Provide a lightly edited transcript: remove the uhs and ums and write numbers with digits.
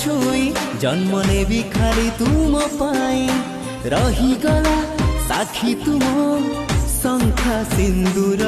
छुई जन्म नेबी खाली तुम पाई रही गला साखी तुम शंखा सिंदूर